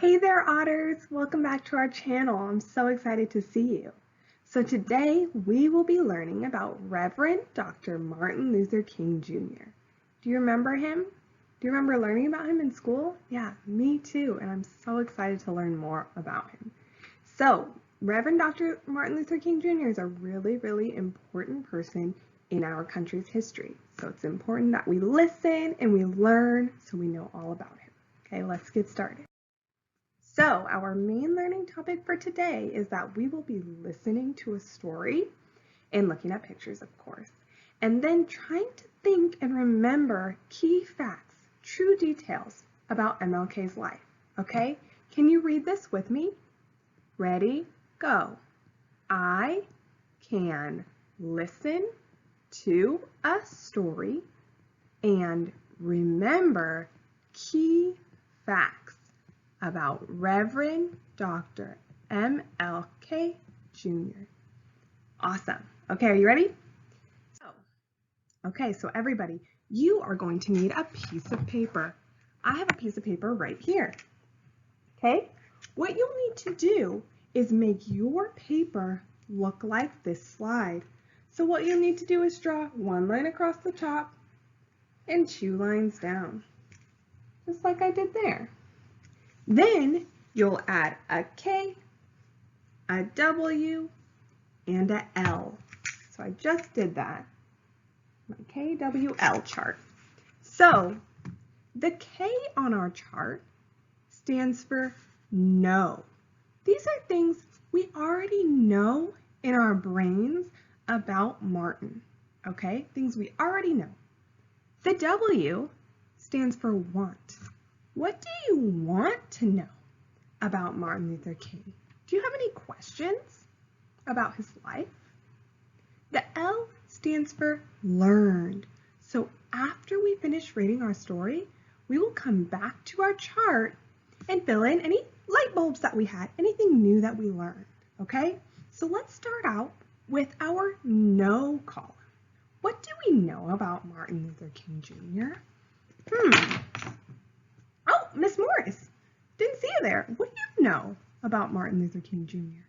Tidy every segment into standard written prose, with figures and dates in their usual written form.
Hey there, otters! Welcome back to our channel. I'm so excited to see you. So today we will be learning about Reverend Dr. Martin Luther King Jr. Do you remember him? Do you remember learning about him in school? Yeah, me too, and I'm so excited to learn more about him. So, Reverend Dr. Martin Luther King Jr. is a really important person in our country's history. So it's important that we listen and we learn so we know all about him. Okay, let's get started. So our main learning topic for today is that we will be listening to a story and looking at pictures, of course, and then trying to think and remember key facts, true details about MLK's life. Okay? Can you read this with me? Ready? Go. I can listen to a story and remember key facts about Reverend Dr. MLK Jr. Awesome. Okay, are you ready? So everybody, you are going to need a piece of paper. I have a piece of paper right here. Okay, what you'll need to do is make your paper look like this slide. So what you'll need to do is draw one line across the top and 2 lines down, just like I did there. Then you'll add a K, a W, and a L. So I just did that, my KWL chart. So the K on our chart stands for know. These are things we already know in our brains about Martin, okay? Things we already know. The W stands for want. What do you want to know about Martin Luther King? Do you have any questions about his life? The L stands for learned. So after we finish reading our story, we will come back to our chart and fill in any light bulbs that we had, anything new that we learned, okay? So let's start out with our know column. What do we know about Martin Luther King Jr.? Oh, Miss Morris, didn't see you there. What do you know about Martin Luther King Jr.?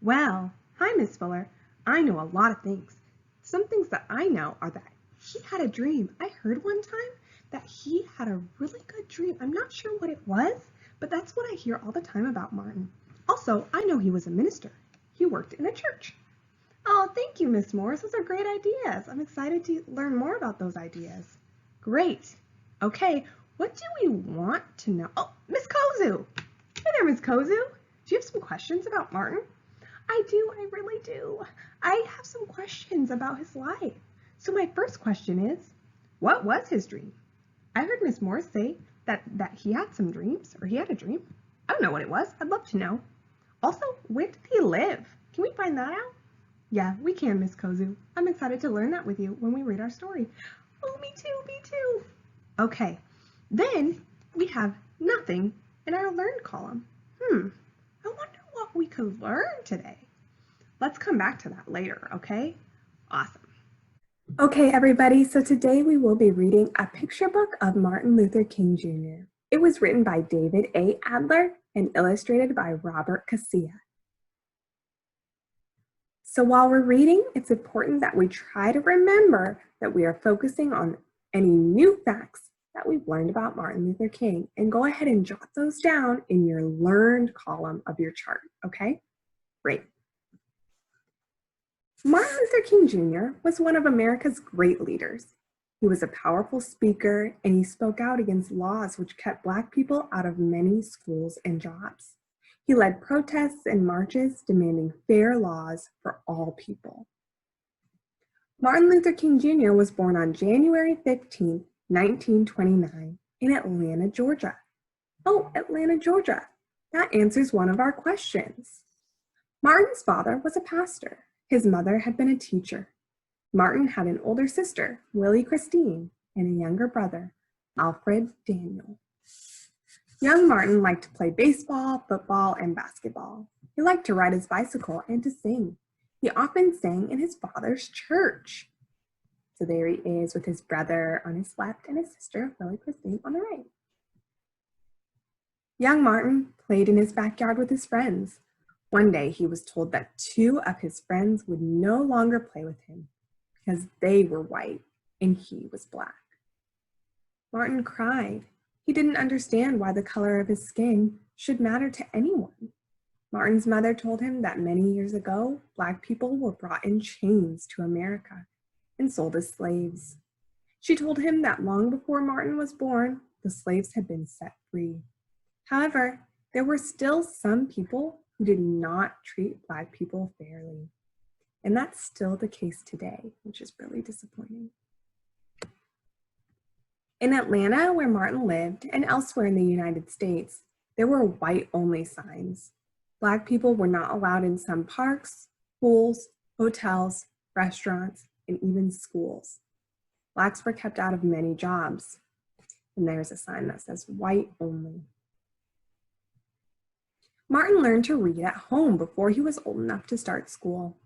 Well, hi, Miss Fuller. I know a lot of things. Some things that I know are that he had a dream. I heard one time that he had a really good dream. I'm not sure what it was, but that's what I hear all the time about Martin. Also, I know he was a minister. He worked in a church. Oh, thank you, Miss Morris. Those are great ideas. I'm excited to learn more about those ideas. Great. Okay, what do we want to know? Oh, Miss Kozu. Hey there, Miss Kozu. Do you have some questions about Martin? I do, I really do. I have some questions about his life. So my first question is, what was his dream? I heard Miss Morris say that he had some dreams, or he had a dream. I don't know what it was. I'd love to know. Also, where did he live? Can we find that out? Yeah, we can, Miss Kozu. I'm excited to learn that with you when we read our story. Oh, me too, me too. Okay, then we have nothing in our learn column. I wonder what we could learn today. Let's come back to that later, okay? Awesome. Okay, everybody, so today we will be reading a picture book of Martin Luther King Jr. It was written by David A. Adler and illustrated by Robert Casilla. So while we're reading, it's important that we try to remember that we are focusing on any new facts that we've learned about Martin Luther King, and go ahead and jot those down in your learned column of your chart, okay? Great. Martin Luther King Jr. was one of America's great leaders. He was a powerful speaker, and he spoke out against laws which kept Black people out of many schools and jobs. He led protests and marches demanding fair laws for all people. Martin Luther King Jr. was born on January 15, 1929, in Atlanta, Georgia. Oh, Atlanta, Georgia. That answers one of our questions. Martin's father was a pastor. His mother had been a teacher. Martin had an older sister, Willie Christine, and a younger brother, Alfred Daniel. Young Martin liked to play baseball, football, and basketball. He liked to ride his bicycle and to sing. He often sang in his father's church. So there he is with his brother on his left and his sister, Willie Christine, on the right. Young Martin played in his backyard with his friends. One day he was told that two of his friends would no longer play with him because they were white and he was black. Martin cried. He didn't understand why the color of his skin should matter to anyone. Martin's mother told him that many years ago, Black people were brought in chains to America and sold as slaves. She told him that long before Martin was born, the slaves had been set free. However, there were still some people who did not treat Black people fairly. And that's still the case today, which is really disappointing. In Atlanta, where Martin lived, and elsewhere in the United States, there were white-only signs. Black people were not allowed in some parks, pools, hotels, restaurants, and even schools. Blacks were kept out of many jobs. And there's a sign that says white only. Martin learned to read at home before he was old enough to start school.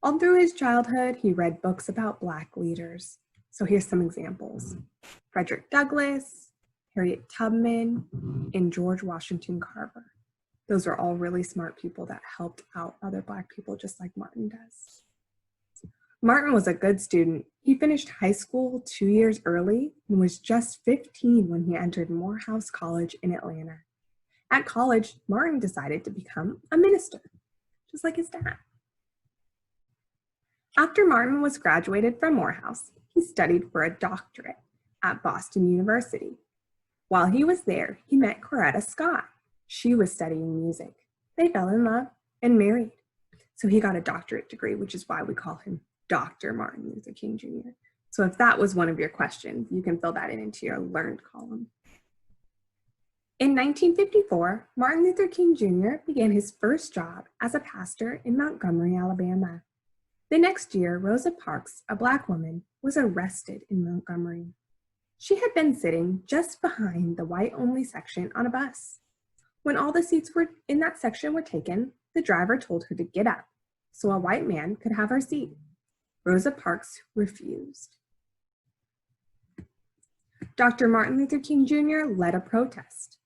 All through his childhood, he read books about Black leaders. So here's some examples. Frederick Douglass, Harriet Tubman, and George Washington Carver. Those are all really smart people that helped out other Black people just like Martin does. Martin was a good student. He finished high school 2 years early and was just 15 when he entered Morehouse College in Atlanta. At college, Martin decided to become a minister, just like his dad. After Martin was graduated from Morehouse, he studied for a doctorate at Boston University. While he was there, he met Coretta Scott. She was studying music. They fell in love and married. So he got a doctorate degree, which is why we call him Dr. Martin Luther King Jr. So if that was one of your questions, you can fill that in into your learned column. In 1954, Martin Luther King Jr. began his first job as a pastor in Montgomery, Alabama. The next year, Rosa Parks, a Black woman, was arrested in Montgomery. She had been sitting just behind the white-only section on a bus. When all the seats in that section were taken, the driver told her to get up so a white man could have her seat. Rosa Parks refused. Dr. Martin Luther King Jr. led a protest.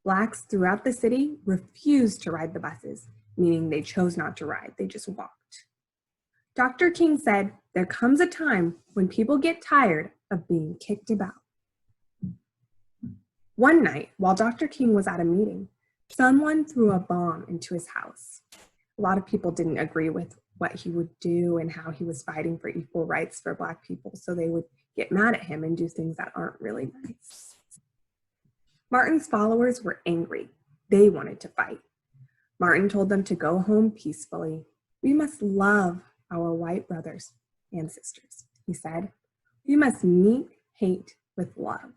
Blacks throughout the city refused to ride the buses, meaning they chose not to ride, they just walked. Dr. King said, "There comes a time when people get tired of being kicked about." One night, while Dr. King was at a meeting, someone threw a bomb into his house. A lot of people didn't agree with what he would do and how he was fighting for equal rights for Black people, so they would get mad at him and do things that aren't really nice. Martin's followers were angry. They wanted to fight. Martin told them to go home peacefully. "We must love our white brothers and sisters," he said. "We must meet hate with love."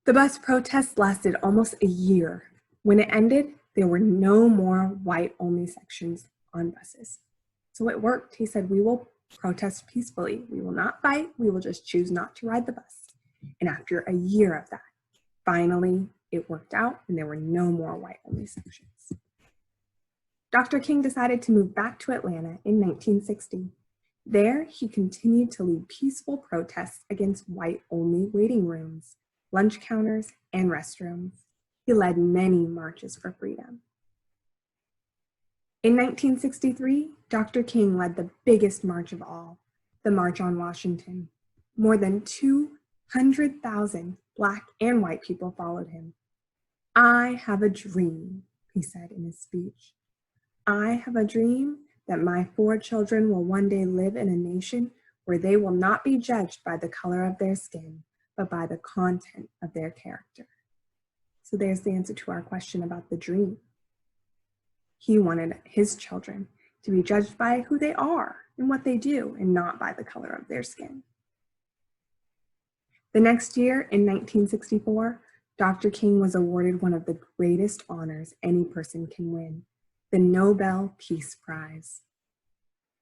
The bus protests lasted almost a year. When it ended, there were no more white-only sections on buses. So it worked. He said, "We will protest peacefully. We will not fight. We will just choose not to ride the bus." And after a year of that, finally, it worked out and there were no more white-only sections. Dr. King decided to move back to Atlanta in 1960. There, he continued to lead peaceful protests against white-only waiting rooms, lunch counters, and restrooms. He led many marches for freedom. In 1963, Dr. King led the biggest march of all, the March on Washington. More than 200,000 Black and white people followed him. "I have a dream," he said in his speech. "I have a dream that my 4 children will one day live in a nation where they will not be judged by the color of their skin, but by the content of their character." So there's the answer to our question about the dream. He wanted his children to be judged by who they are and what they do, and not by the color of their skin. The next year, in 1964, Dr. King was awarded one of the greatest honors any person can win, the Nobel Peace Prize.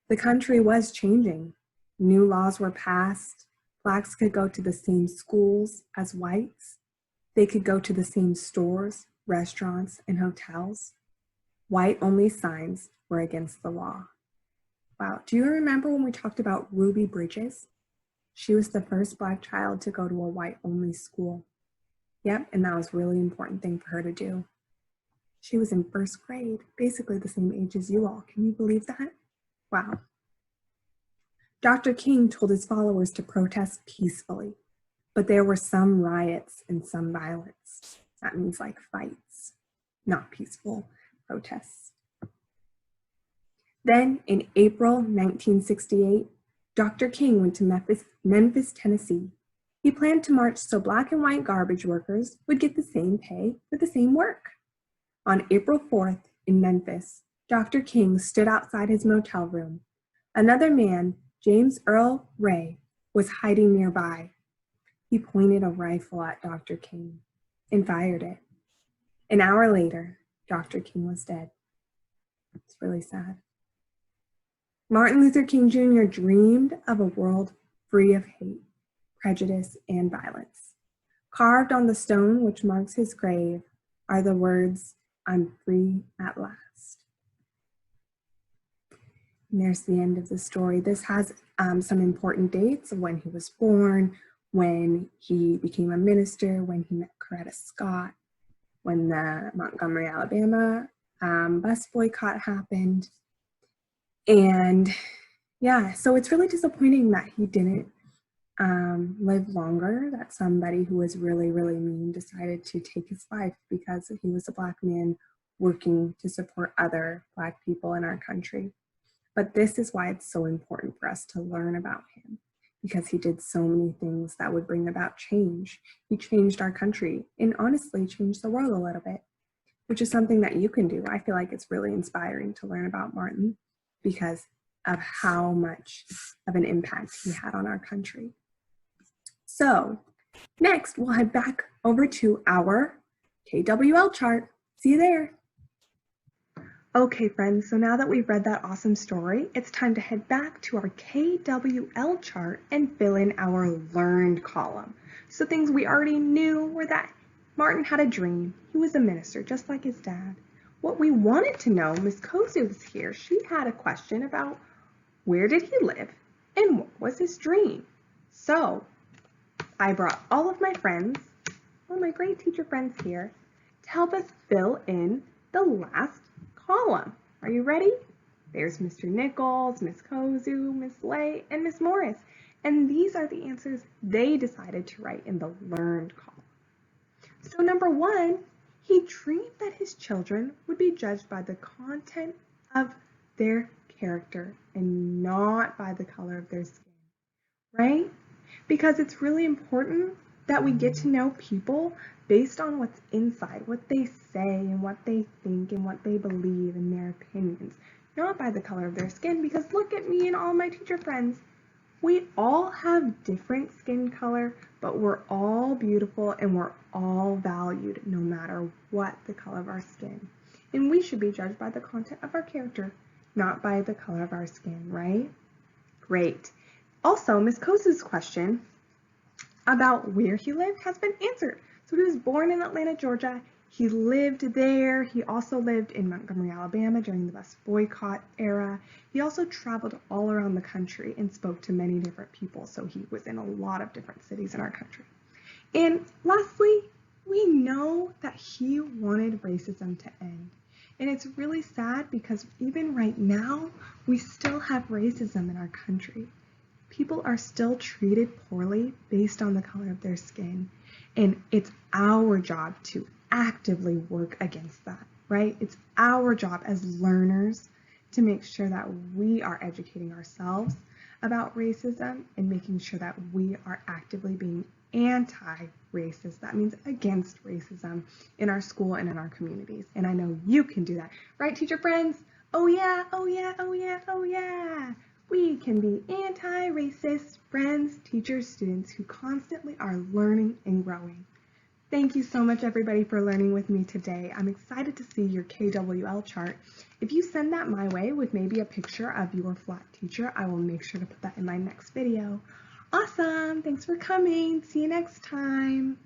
The country was changing. New laws were passed. Blacks could go to the same schools as whites. They could go to the same stores, restaurants, and hotels. White-only signs were against the law. Wow, do you remember when we talked about Ruby Bridges? She was the first Black child to go to a white-only school. Yep, and that was a really important thing for her to do. She was in first grade, basically the same age as you all. Can you believe that? Wow. Dr. King told his followers to protest peacefully, but there were some riots and some violence. That means like fights, not peaceful protests. Then in April 1968, Dr. King went to Memphis, Tennessee. He planned to march so black and white garbage workers would get the same pay for the same work. On April 4th in Memphis, Dr. King stood outside his motel room. Another man, James Earl Ray, was hiding nearby. He pointed a rifle at Dr. King and fired it. An hour later, Dr. King was dead. It's really sad. Martin Luther King Jr. dreamed of a world free of hate, prejudice, and violence. Carved on the stone which marks his grave are the words, "I'm free at last." And there's the end of the story. This has some important dates of when he was born, when he became a minister, when he met Coretta Scott, when the Montgomery, Alabama bus boycott happened. And yeah, so it's really disappointing that he didn't live longer, that somebody who was really, really mean decided to take his life because he was a Black man working to support other Black people in our country. But this is why it's so important for us to learn about him, because he did so many things that would bring about change. He changed our country and honestly changed the world a little bit, which is something that you can do. I feel like it's really inspiring to learn about Martin because of how much of an impact he had on our country. So next, we'll head back over to our KWL chart. See you there. Okay, friends, so now that we've read that awesome story, it's time to head back to our KWL chart and fill in our learned column. So things we already knew were that Martin had a dream. He was a minister, just like his dad. What we wanted to know, Miss Kozu was here. She had a question about where did he live and what was his dream? So I brought all of my friends, all my great teacher friends here, to help us fill in the last column. Are you ready? There's Mr. Nichols, Miss Kozu, Miss Lay, and Miss Morris. And these are the answers they decided to write in the learned column. So number 1, he dreamed that his children would be judged by the content of their character and not by the color of their skin, right? Because it's really important that we get to know people based on what's inside, what they say and what they think and what they believe and their opinions, not by the color of their skin. Because look at me and all my teacher friends. We all have different skin color, but we're all beautiful and we're all valued no matter what the color of our skin. And we should be judged by the content of our character, not by the color of our skin, right? Great. Also, Miss Kosu's question about where he lived has been answered. So he was born in Atlanta, Georgia. He lived there. He also lived in Montgomery, Alabama during the bus boycott era. He also traveled all around the country and spoke to many different people. So he was in a lot of different cities in our country. And lastly, we know that he wanted racism to end. And it's really sad because even right now, we still have racism in our country. People are still treated poorly based on the color of their skin. And it's our job to actively work against that, right? It's our job as learners to make sure that we are educating ourselves about racism and making sure that we are actively being anti-racist. That means against racism in our school and in our communities. And I know you can do that. Right, teacher friends? Oh yeah, oh yeah, oh yeah, oh yeah. We can be anti-racist friends, teachers, students who constantly are learning and growing. Thank you so much, everybody, for learning with me today. I'm excited to see your KWL chart. If you send that my way with maybe a picture of your flat teacher, I will make sure to put that in my next video. Awesome! Thanks for coming. See you next time.